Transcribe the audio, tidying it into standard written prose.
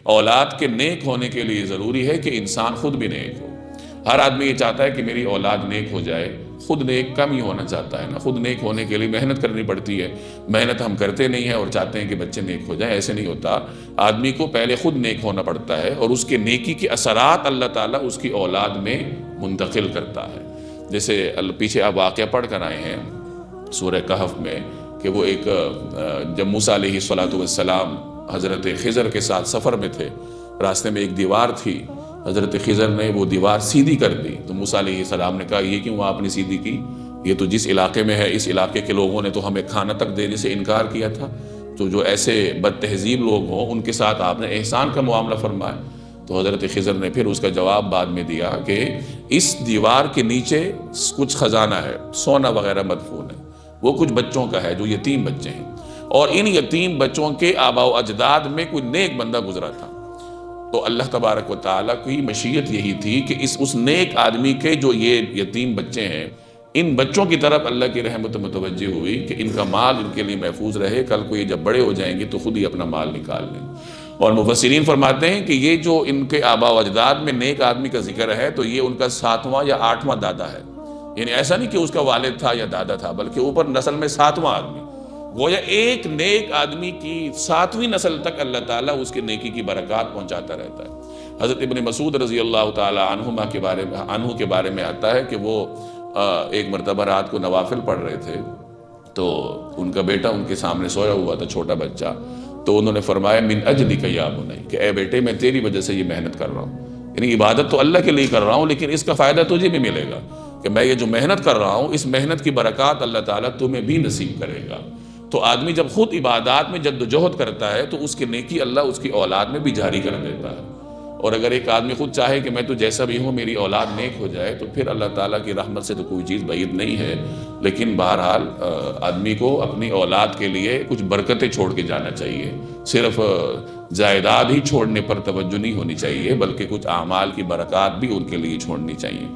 اولاد کے نیک ہونے کے لیے ضروری ہے کہ انسان خود بھی نیک ہو۔ ہر آدمی یہ چاہتا ہے کہ میری اولاد نیک ہو جائے، خود نیک کم ہی ہونا چاہتا ہے نا۔ خود نیک ہونے کے لیے محنت کرنی پڑتی ہے، محنت ہم کرتے نہیں ہیں اور چاہتے ہیں کہ بچے نیک ہو جائیں، ایسے نہیں ہوتا۔ آدمی کو پہلے خود نیک ہونا پڑتا ہے اور اس کے نیکی کے اثرات اللہ تعالیٰ اس کی اولاد میں منتقل کرتا ہے۔ جیسے پیچھے آپ واقعہ پڑھ کر آئے ہیں سورہ کہف میں کہ وہ ایک جب موسیٰ علیہ السلام حضرت خضر کے ساتھ سفر میں تھے، راستے میں ایک دیوار تھی، حضرت خضر نے وہ دیوار سیدھی کر دی تو موسیٰ علیہ السلام نے کہا یہ کیوں آپ نے سیدھی کی؟ یہ تو جس علاقے میں ہے اس علاقے کے لوگوں نے تو ہمیں کھانا تک دینے سے انکار کیا تھا، تو جو ایسے بد تہذیب لوگ ہوں ان کے ساتھ آپ نے احسان کا معاملہ فرمایا۔ تو حضرت خضر نے پھر اس کا جواب بعد میں دیا کہ اس دیوار کے نیچے کچھ خزانہ ہے، سونا وغیرہ مدفون ہے، وہ کچھ بچوں کا ہے جو یتیم بچے ہیں، اور ان یتیم بچوں کے آباء و اجداد میں کوئی نیک بندہ گزرا تھا۔ تو اللہ تبارک و تعالیٰ کی مشیت یہی تھی کہ اس نیک آدمی کے جو یہ یتیم بچے ہیں، ان بچوں کی طرف اللہ کی رحمت متوجہ ہوئی کہ ان کا مال ان کے لیے محفوظ رہے، کل کو یہ جب بڑے ہو جائیں گے تو خود ہی اپنا مال نکال لیں۔ اور مفسرین فرماتے ہیں کہ یہ جو ان کے آباء و اجداد میں نیک آدمی کا ذکر ہے تو یہ ان کا 7واں یا 8واں دادا ہے، یعنی ایسا نہیں کہ اس کا والد تھا یا دادا تھا، بلکہ اوپر نسل میں 7واں آدمی، گویا ایک نیک آدمی کی 7ویں نسل تک اللہ تعالیٰ اس کے نیکی کی برکات پہنچاتا رہتا ہے۔ حضرت ابن مسعود رضی اللہ تعالیٰ عنہ کے بارے میں آتا ہے کہ وہ ایک مرتبہ رات کو نوافل پڑھ رہے تھے تو ان کا بیٹا ان کے سامنے سویا ہوا تھا، چھوٹا بچہ، تو انہوں نے فرمایا من اجلک یا بنی، کہ اے بیٹے میں تیری وجہ سے یہ محنت کر رہا ہوں، یعنی عبادت تو اللہ کے لیے کر رہا ہوں لیکن اس کا فائدہ تجھے بھی ملے گا، کہ میں یہ جو محنت کر رہا ہوں اس محنت کی برکات اللہ تعالیٰ تمہیں بھی نصیب کرے گا۔ تو آدمی جب خود عبادات میں جد و جہد کرتا ہے تو اس کی نیکی اللہ اس کی اولاد میں بھی جاری کر دیتا ہے، اور اگر ایک آدمی خود چاہے کہ میں تو جیسا بھی ہوں میری اولاد نیک ہو جائے تو پھر اللہ تعالیٰ کی رحمت سے تو کوئی چیز بعید نہیں ہے۔ لیکن بہرحال آدمی کو اپنی اولاد کے لیے کچھ برکتیں چھوڑ کے جانا چاہیے، صرف جائیداد ہی چھوڑنے پر توجہ نہیں ہونی چاہیے بلکہ کچھ اعمال کی برکات بھی ان کے لیے چھوڑنی چاہیے۔